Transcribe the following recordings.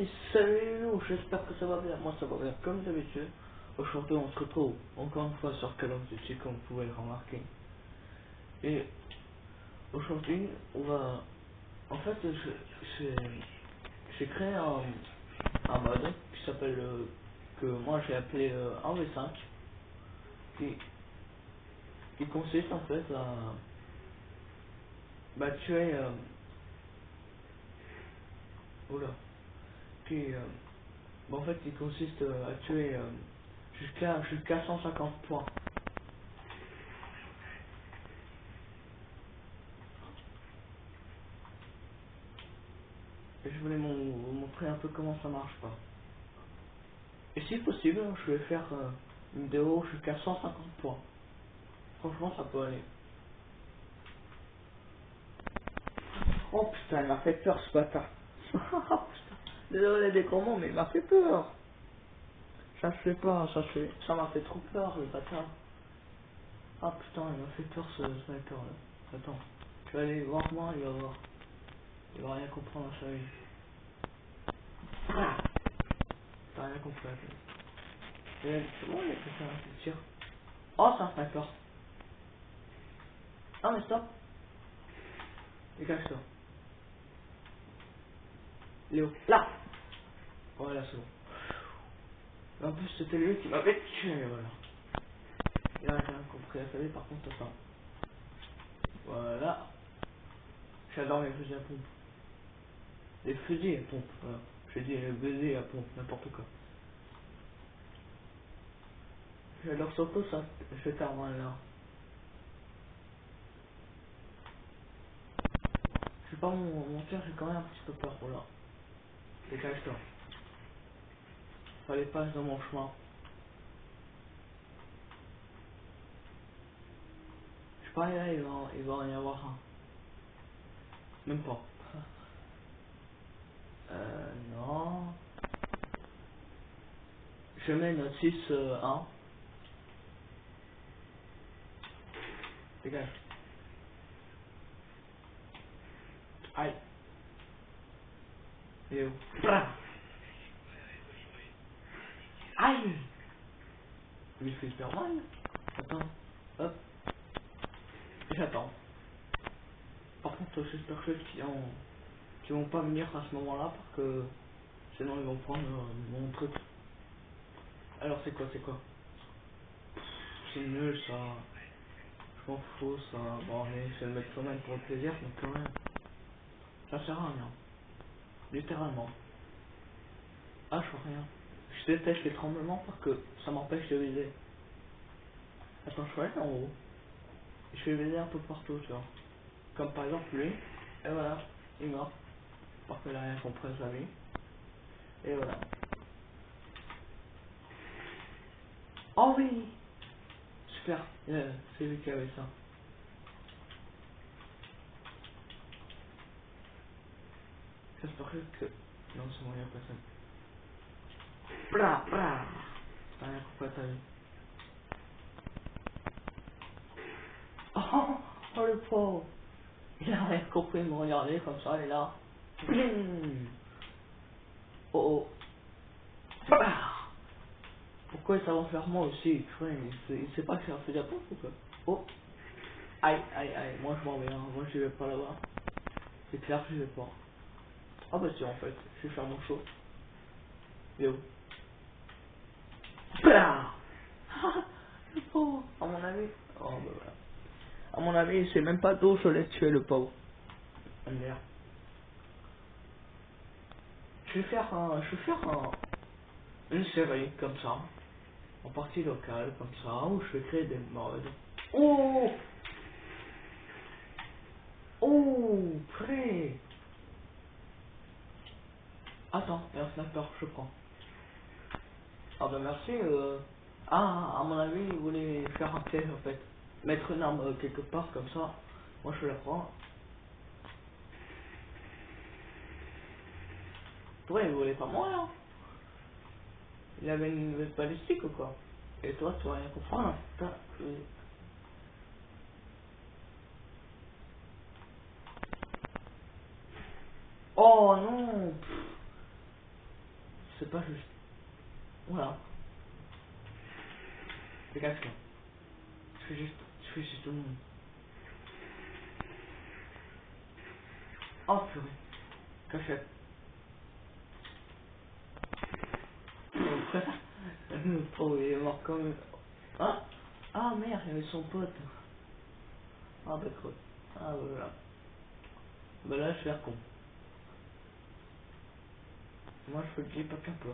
Et salut, j'espère que ça va bien. Moi ça va bien comme d'habitude. Aujourd'hui on se retrouve encore une fois sur Call of Duty comme vous pouvez le remarquer. Et aujourd'hui on va... En fait j'ai créé un mode qui s'appelle... que moi j'ai appelé 1v5. Qui, qui consiste en fait à... tuer... oula. Qui... en fait il consiste à tuer jusqu'à 150 points. Et je voulais vous montrer un peu comment ça marche pas. Et si possible, je vais faire une vidéo jusqu'à 150 points. Franchement, ça peut aller. Oh putain, il m'a fait peur ce bâtard. Putain. Désolé des gros mots, mais il m'a fait peur. Ça se fait pas, ça m'a fait trop peur le bâtard. Ah putain, il m'a fait peur ce sniper là. Attends, je vais aller voir moi, il va voir. Il va rien comprendre à sa vie. Ah, t'as rien compris à la vie. C'est bon, il a fait ça, c'est tir. Oh, c'est un sniper. Ah mais stop. Dégage-toi. Léo, là. Voilà, c'est bon. En plus, c'était lui qui m'avait tué, voilà. Il a rien compris à sa vie, par contre, attends. Voilà. J'adore les fusils à pompe. Les fusils à pompe, voilà. J'ai dit les fusils à pompe, n'importe quoi. J'adore surtout ça, cet arme là. Je sais pas, mon tir, j'ai quand même un petit peu peur, voilà. Dégage-toi. Fallait pas dans mon chemin. Je sais pas, là, il va y avoir un. Même pas. Non. Je mets notre 6-1. Dégage. Aïe. Il est où? Bra. Aïe. Il lui fait super mal. Attends. Hop. J'attends. Par contre, j'espère que qui vont pas venir à ce moment-là parce que sinon ils vont prendre mon truc. Alors c'est quoi? C'est nul ça. Je m'en fous ça. Bon allez, je vais le mettre quand même pour le plaisir, mais quand même. Ça sert à rien. Littéralement. Ah je vois rien. Je déteste les tremblements parce que ça m'empêche de viser. Attends, je vais aller en haut. Je vais viser un peu partout, tu vois. Comme par exemple lui. Et voilà. Il meurt. Parce qu'il a rien compris à sa vie. Et voilà. Oh oui. Super. C'est lui qui avait ça. J'espère que... Non, c'est bon, il n'y a personne. Bra, bra. T'as rien compris à ta vie. Oh, oh le pauvre. Il a rien compris de me regarder comme ça, il est là. Blim. Oh oh. Bra. Pourquoi ça va faire moi aussi? Il sait pas que c'est un feu d'apôtre ou quoi? Oh. Aïe, aïe, aïe. Moi je m'en vais, hein. Moi je vais pas là-bas. C'est clair que je vais pas. Ah bah si en fait, je vais faire mon show. Yo. Bra. Le pauvre, à mon avis. Oh bah voilà. À mon avis, il sait même pas d'où je l'ai tué le pauvre. Ah, merde. Je vais faire une série comme ça, en partie locale comme ça, où je vais créer des modes. Oh, oh, prêt. Attends, il y a un sniper, je prends. Ah bah merci. Ah, à mon avis, il voulait faire un piège en fait. Mettre une arme quelque part comme ça. Moi je la prends. Toi, il voulait pas mourir. Il avait une veste balistique ou quoi? Et toi, tu vas rien comprendre. Putain, oh non. c'est pas juste. Voilà. Dégage-toi. Je fais juste tout le monde. Oh purée. Cachette. Oh, il est mort comme... Ah. Ah merde, il y avait son pote. Ah bah quoi. Ah voilà. Bah là je vais faire con. Moi je fais le pas qu'un peu.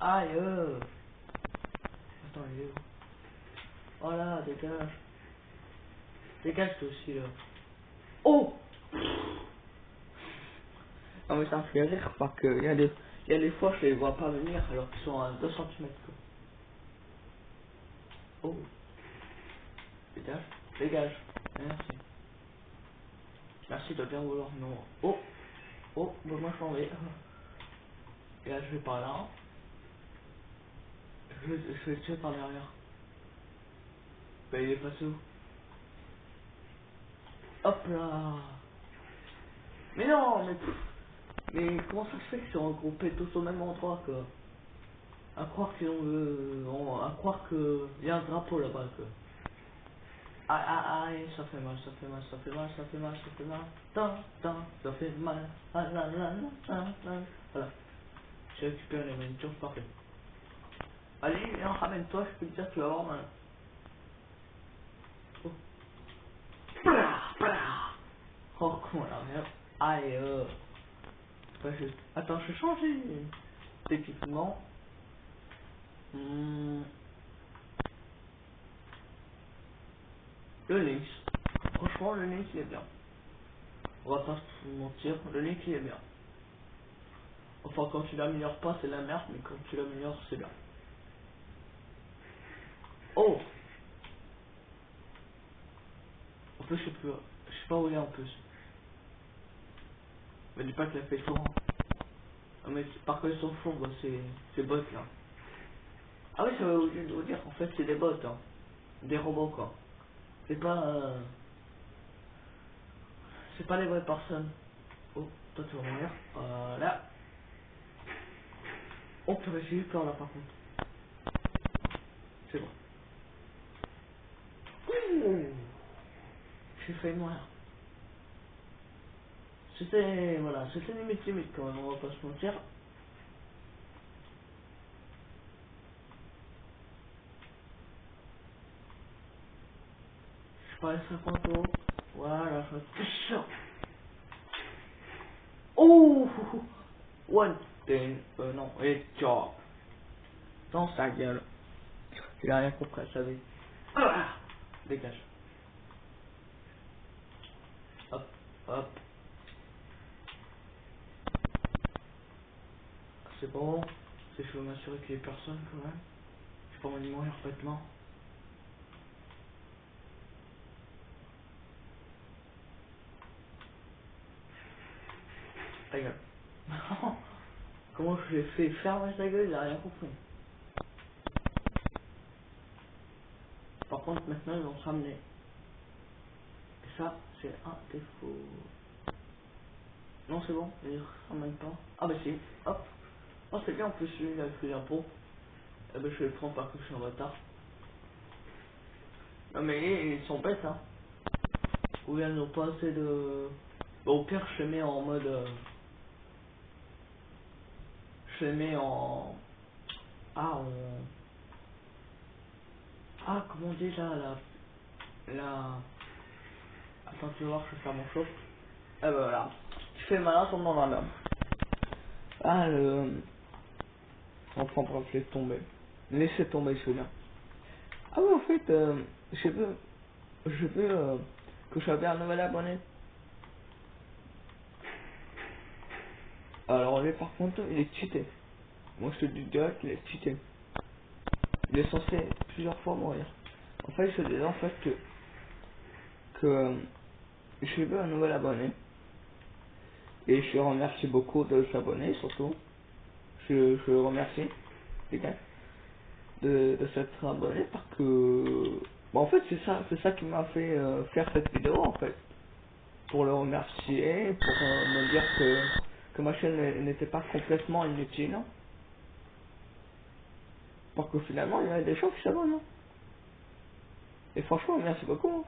Aïe Attends, il est où? Voilà, dégage. Dégage toi aussi là. Oh. Non mais ça me fait rire parce que il y a des fois je les vois pas venir alors qu'ils sont à 2 centimètres quoi. Oh. Dégage. Dégage. Merci. Merci de bien vouloir non. Oh. Oh, bah moi je m'en vais. Et là je vais par là. Je vais le tuer par derrière. Bah il est passé où? Hop là. Mais non, mais comment ça se fait qu'ils sont regroupés tous au même endroit quoi? À croire qu'ils ont à croire que y a un drapeau là-bas quoi. Aïe, ça fait mal, ça fait mal, ça fait mal, ça fait mal, ça fait mal. Ça fait mal. Ah, voilà. J'ai récupéré les munitions, parfait. Allez, viens, ramène-toi, je peux te dire que tu vas avoir mal. Oh. Oh, con la merde. Aïe, pas juste. Attends, je vais changer d'équipement. Le Lynx. Franchement, le Lynx il est bien. On va pas se mentir, le Lynx il est bien. Enfin, quand tu l'améliores pas, c'est la merde, mais quand tu l'améliores, c'est bien. Oh! En plus, je sais pas où il est en plus. Mais dis pas qu'il a fait le tour. Ah, mais par contre, ils sont fous, bah, c'est bots là. Ah oui, ça veut vous dire en fait, c'est des bots, hein. Des robots quoi. C'est pas les vraies personnes. Oh, toi tu vas mourir. Voilà. Oh, purée, j'ai eu peur là par contre. C'est bon. Ouh, j'ai failli mourir. C'était, voilà, c'était limite quand même, on va pas se mentir. Je parlais 50 euros. Voilà, je suis sûr. Oh, one thing, non, et job. Dans sa gueule. Il a rien compris à sa vie. Ah, dégage. Hop, hop. C'est bon. Je veux m'assurer qu'il y ait personne quand même. J'ai pas envie de mourir bêtement. Ta gueule. Comment je l'ai fait fermer sa gueule, il a rien compris. Par contre, maintenant, ils vont se ramener. Et ça, c'est un défaut. Non, c'est bon, ils se ramènent pas. Ah bah si, hop. Oh, c'est bien en plus, celui-là, avec le pot. Eh ben, je vais le prendre parce que je suis en retard. Non mais ils sont bêtes, hein. Ou ils n'ont pas assez de... Bon, au pire, je les mets en mode... je les mets en... Ah, Ah, comment on dit là, Attends, tu vas voir, je vais faire mon chauffe. Ah bah voilà. Tu fais malin, tombe dans la merde. Ah, Enfin, bref, laisse tomber. Laissez tomber celui-là. Ah ouais, en fait, je veux que j'avais un nouvel abonné. Alors lui, par contre, il est cheaté. Moi, je te dis direct, il est cheaté. Il est censé plusieurs fois mourir. En fait, je dis en fait que je veux un nouvel abonné. Et je remercie beaucoup de s'abonner, surtout. Je le remercie, les gars, de s'être abonné parce que... Bon, en fait, c'est ça qui m'a fait faire cette vidéo, en fait. Pour le remercier, pour me dire que que ma chaîne n'était pas complètement inutile. Hein. Parce que finalement, il y a des gens qui s'abonnent. Hein. Et franchement, merci beaucoup. Hein.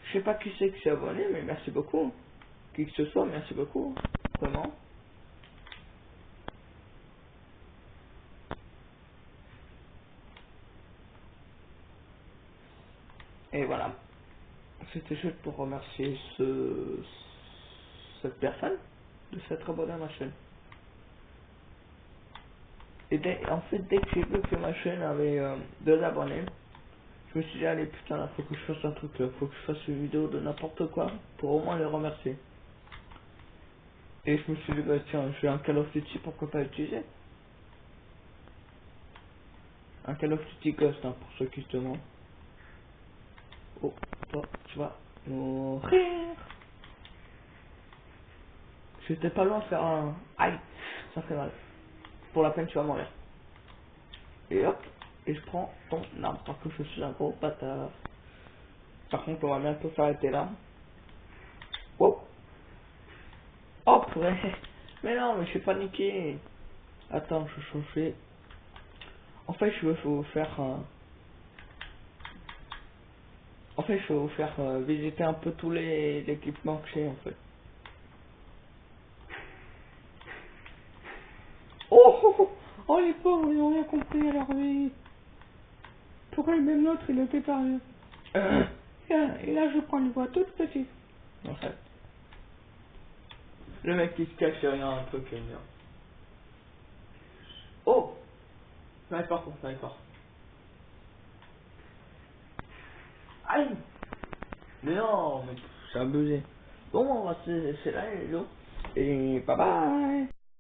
Je sais pas qui c'est qui s'est abonné, mais merci beaucoup. Qui que ce soit, merci beaucoup. Vraiment. Et voilà. C'était juste pour remercier cette personne de s'être abonné à ma chaîne. Et en fait, dès que j'ai vu que ma chaîne avait 2 abonnés, je me suis dit, allez putain, là, faut que je fasse un truc là, faut que je fasse une vidéo de n'importe quoi pour au moins les remercier. Et je me suis dit, bah tiens, j'ai un Call of Duty, pourquoi pas l'utiliser. Un Call of Duty Ghost, hein, pour ceux qui se demandent. Oh, toi, tu vas mourir. J'étais pas loin de faire un... Aïe, ça fait mal. Pour la peine, tu vas mourir. Et hop, et je prends ton arme, parce que je suis un gros bâtard. Par contre, on va bientôt s'arrêter là. Wow. Oh, purée. Mais non, mais je suis paniqué. Attends, je vais chauffer. En fait, je veux vous faire... En fait, je vais vous faire visiter un peu tous les équipements que j'ai, en fait. Oh, oh, oh, oh, les pauvres, ils ont rien compris à leur vie. Pourquoi même l'autre, il était perdu. Et là, je prends une voix toute petite. En fait. Le mec qui se cache derrière un truc bien. Oh, sniper pour sniper. Aïe. Mais non, mais c'est abusé. Bon, on va se laisser là, les gens. Et bye bye.